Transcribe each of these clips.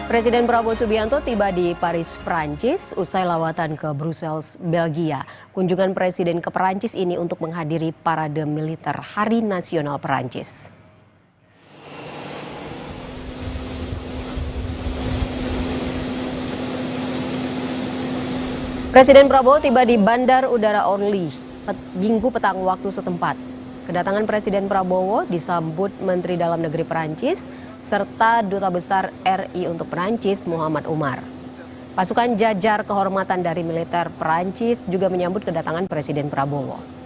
Presiden Prabowo Subianto tiba di Paris, Prancis usai lawatan ke Brussels, Belgia. Kunjungan Presiden ke Prancis ini untuk menghadiri parade militer Hari Nasional Prancis. Presiden Prabowo tiba di Bandar Udara Orly, Minggu petang waktu setempat. Kedatangan Presiden Prabowo disambut Menteri Dalam Negeri Prancis serta Duta Besar RI untuk Prancis Muhammad Umar. Pasukan jajar kehormatan dari militer Prancis juga menyambut kedatangan Presiden Prabowo.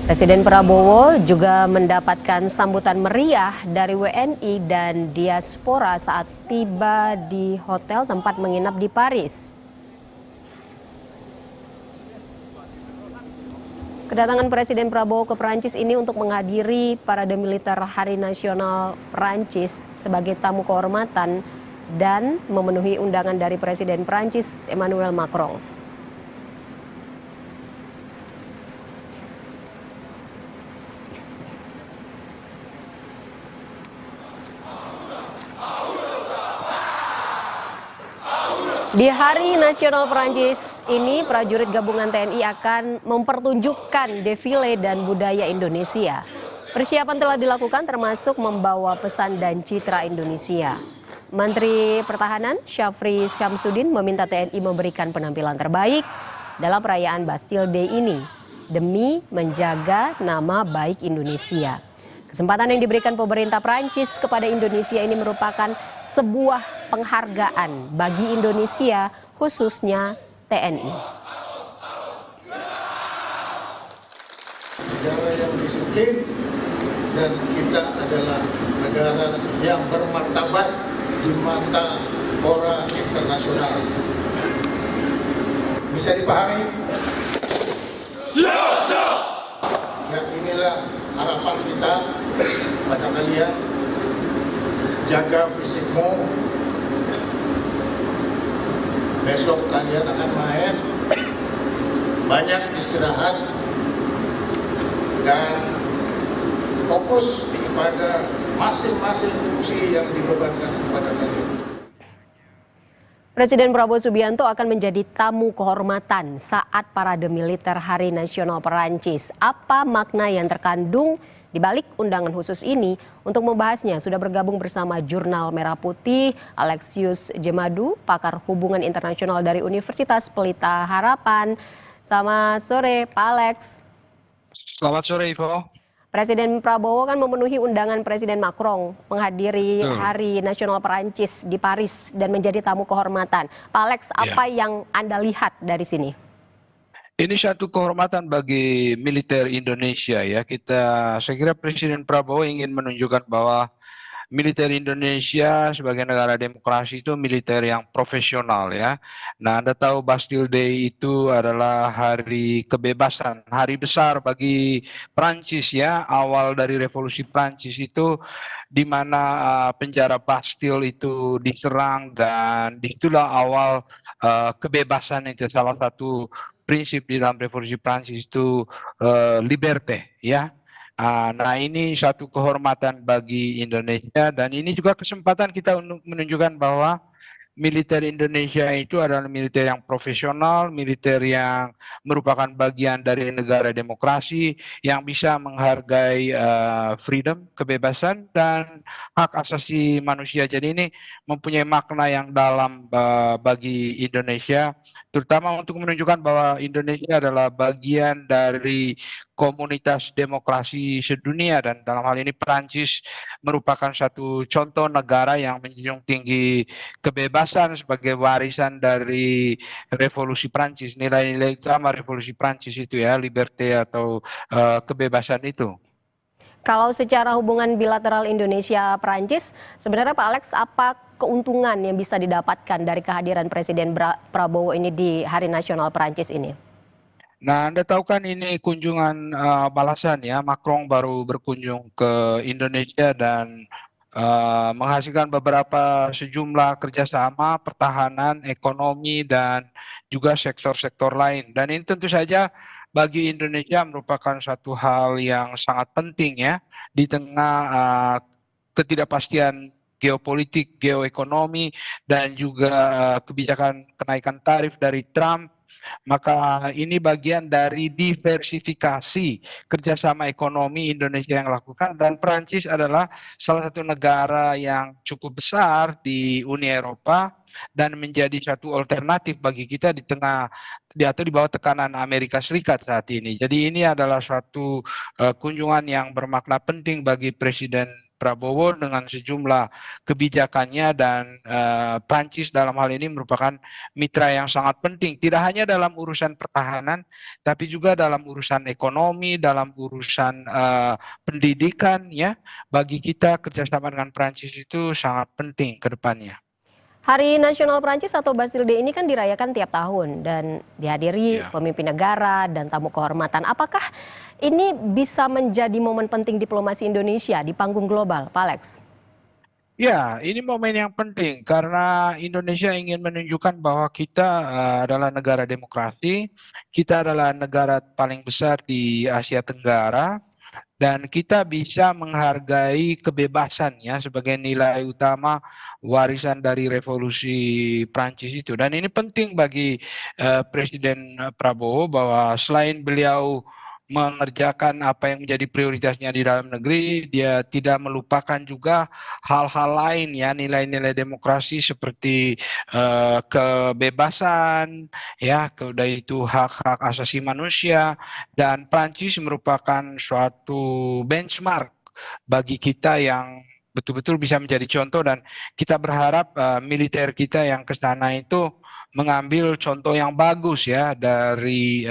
Presiden Prabowo juga mendapatkan sambutan meriah dari WNI dan diaspora saat tiba di hotel tempat menginap di Paris. Kedatangan Presiden Prabowo ke Prancis ini untuk menghadiri parade militer Hari Nasional Prancis sebagai tamu kehormatan dan memenuhi undangan dari Presiden Prancis Emmanuel Macron. Di Hari Nasional Prancis ini, prajurit gabungan TNI akan mempertunjukkan defile dan budaya Indonesia. Persiapan telah dilakukan termasuk membawa pesan dan citra Indonesia. Menteri Pertahanan Syafri Syamsuddin meminta TNI memberikan penampilan terbaik dalam perayaan Bastille Day ini demi menjaga nama baik Indonesia. Kesempatan yang diberikan pemerintah Prancis kepada Indonesia ini merupakan sebuah penghargaan bagi Indonesia, khususnya TNI. Negara yang disiplin dan kita adalah negara yang bermartabat di mata fora internasional. Bisa dipahami? Siap, siap. Ya, inilah harapan kita pada kalian. Jaga fisikmu. Besok kalian akan main. Banyak istirahat dan fokus pada masing-masing fungsi yang dibebankan kepada kalian. Presiden Prabowo Subianto akan menjadi tamu kehormatan saat parade militer Hari Nasional Prancis. Apa makna yang terkandung di balik undangan khusus ini? Untuk membahasnya sudah bergabung bersama Jurnal Merah Putih Alexius Jemadu, pakar hubungan internasional dari Universitas Pelita Harapan. Selamat sore Pak Alex. Selamat sore Ivo. Presiden Prabowo kan memenuhi undangan Presiden Macron menghadiri Hari Nasional Prancis di Paris dan menjadi tamu kehormatan. Pak Alex, apa yang Anda lihat dari sini? Ini satu kehormatan bagi militer Indonesia ya. Saya kira Presiden Prabowo ingin menunjukkan bahwa militer Indonesia sebagai negara demokrasi itu militer yang profesional ya. Nah, Anda tahu Bastille Day itu adalah hari kebebasan, hari besar bagi Prancis ya. Awal dari revolusi Prancis itu di mana penjara Bastille itu diserang dan disitulah awal kebebasan. Itu salah satu prinsip di dalam revolusi Prancis itu liberté ya. Nah, ini satu kehormatan bagi Indonesia dan ini juga kesempatan kita untuk menunjukkan bahwa militer Indonesia itu adalah militer yang profesional, militer yang merupakan bagian dari negara demokrasi yang bisa menghargai freedom, kebebasan dan hak asasi manusia. Jadi ini mempunyai makna yang dalam bagi Indonesia, terutama untuk menunjukkan bahwa Indonesia adalah bagian dari komunitas demokrasi sedunia dan dalam hal ini Prancis merupakan satu contoh negara yang menjunjung tinggi kebebasan sebagai warisan dari revolusi Prancis, nilai-nilai utama revolusi Prancis itu ya, liberté atau kebebasan itu. Kalau secara hubungan bilateral Indonesia-Prancis, sebenarnya Pak Alex, apa keuntungan yang bisa didapatkan dari kehadiran Presiden Prabowo ini di Hari Nasional Prancis ini? Nah, Anda tahu kan ini kunjungan balasan ya. Macron baru berkunjung ke Indonesia dan menghasilkan sejumlah kerjasama, pertahanan, ekonomi, dan juga sektor-sektor lain. Dan ini tentu saja bagi Indonesia merupakan satu hal yang sangat penting ya di tengah ketidakpastian geopolitik, geoekonomi, dan juga kebijakan kenaikan tarif dari Trump. Maka ini bagian dari diversifikasi kerjasama ekonomi Indonesia yang lakukan, dan Perancis adalah salah satu negara yang cukup besar di Uni Eropa dan menjadi satu alternatif bagi kita di tengah atau di bawah tekanan Amerika Serikat saat ini. Jadi ini adalah suatu kunjungan yang bermakna penting bagi Presiden Prabowo dengan sejumlah kebijakannya, dan Prancis dalam hal ini merupakan mitra yang sangat penting, tidak hanya dalam urusan pertahanan, tapi juga dalam urusan ekonomi, dalam urusan pendidikan ya. Bagi kita kerjasama dengan Prancis itu sangat penting ke depannya. Hari Nasional Prancis atau Bastille Day ini kan dirayakan tiap tahun dan dihadiri pemimpin negara dan tamu kehormatan. Apakah ini bisa menjadi momen penting diplomasi Indonesia di panggung global, Pak Alex? Ya, ini momen yang penting karena Indonesia ingin menunjukkan bahwa kita adalah negara demokrasi, kita adalah negara paling besar di Asia Tenggara, dan kita bisa menghargai kebebasan ya sebagai nilai utama warisan dari revolusi Prancis itu. Dan ini penting bagi Presiden Prabowo bahwa selain beliau mengerjakan apa yang menjadi prioritasnya di dalam negeri, dia tidak melupakan juga hal-hal lain ya, nilai-nilai demokrasi seperti kebebasan ya, udah itu hak-hak asasi manusia, dan Prancis merupakan suatu benchmark bagi kita yang betul-betul bisa menjadi contoh, dan kita berharap militer kita yang ke sana itu mengambil contoh yang bagus ya dari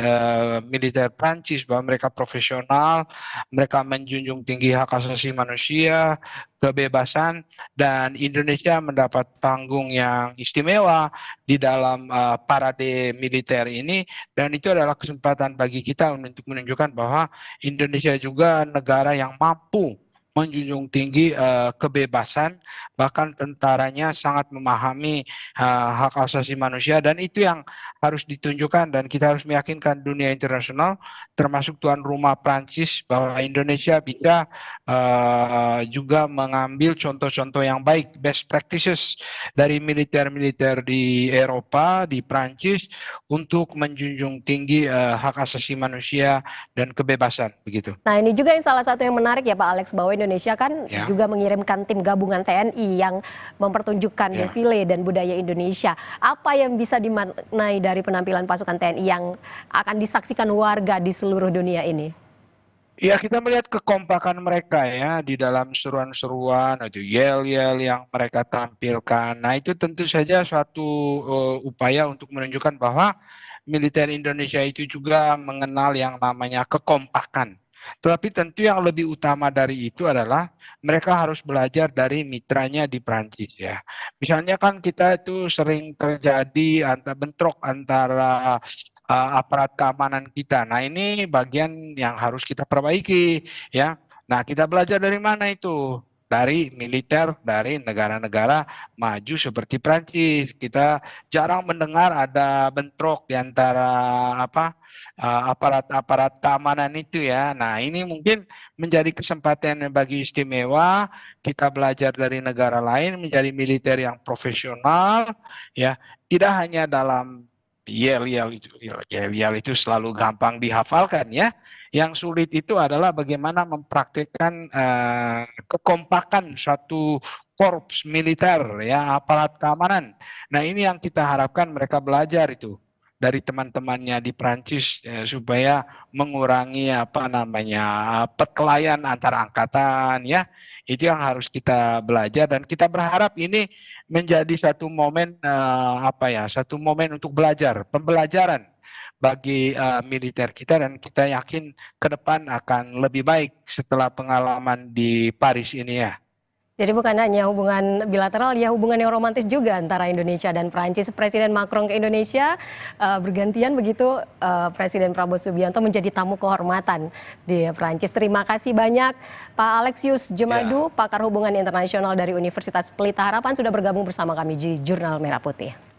militer Prancis, bahwa mereka profesional, mereka menjunjung tinggi hak asasi manusia, kebebasan, dan Indonesia mendapat panggung yang istimewa di dalam parade militer ini, dan itu adalah kesempatan bagi kita untuk menunjukkan bahwa Indonesia juga negara yang mampu menjunjung tinggi kebebasan, bahkan tentaranya sangat memahami hak asasi manusia, dan itu yang harus ditunjukkan, dan kita harus meyakinkan dunia internasional termasuk tuan rumah Prancis bahwa Indonesia bisa juga mengambil contoh-contoh yang baik, best practices dari militer-militer di Eropa, di Prancis, untuk menjunjung tinggi hak asasi manusia dan kebebasan begitu. Nah, ini juga yang salah satu yang menarik ya Pak Alex, bahwa Indonesia kan Ya. juga mengirimkan tim gabungan TNI yang mempertunjukkan defile dan budaya Indonesia. Apa yang bisa dimaknai dari penampilan pasukan TNI yang akan disaksikan warga di seluruh dunia ini? Ya, kita melihat kekompakan mereka ya di dalam seruan-seruan atau yel-yel yang mereka tampilkan. Nah, itu tentu saja suatu upaya untuk menunjukkan bahwa militer Indonesia itu juga mengenal yang namanya kekompakan. Tetapi tentu yang lebih utama dari itu adalah mereka harus belajar dari mitranya di Prancis ya. Misalnya kan kita itu sering terjadi bentrok antara aparat keamanan kita. Nah, ini bagian yang harus kita perbaiki ya. Nah, kita belajar dari mana itu? Dari militer dari negara-negara maju seperti Prancis. Kita jarang mendengar ada bentrok di antara aparat-aparat keamanan itu ya. Nah, ini mungkin menjadi kesempatan bagi istimewa kita belajar dari negara lain menjadi militer yang profesional ya, tidak hanya dalam yel-yel itu selalu gampang dihafalkan ya. Yang sulit itu adalah bagaimana mempraktikkan kekompakan suatu korps militer ya, aparat keamanan. Nah, ini yang kita harapkan mereka belajar itu dari teman-temannya di Prancis supaya mengurangi perkelahian antar angkatan ya. Itu yang harus kita belajar, dan kita berharap ini menjadi satu momen satu momen untuk belajar, pembelajaran bagi militer kita, dan kita yakin ke depan akan lebih baik setelah pengalaman di Paris ini ya. Jadi bukan hanya hubungan bilateral, ya hubungan yang romantis juga antara Indonesia dan Prancis. Presiden Macron ke Indonesia bergantian begitu, Presiden Prabowo Subianto menjadi tamu kehormatan di Prancis. Terima kasih banyak Pak Alexius Jemadu, pakar hubungan internasional dari Universitas Pelita Harapan, sudah bergabung bersama kami di Jurnal Merah Putih.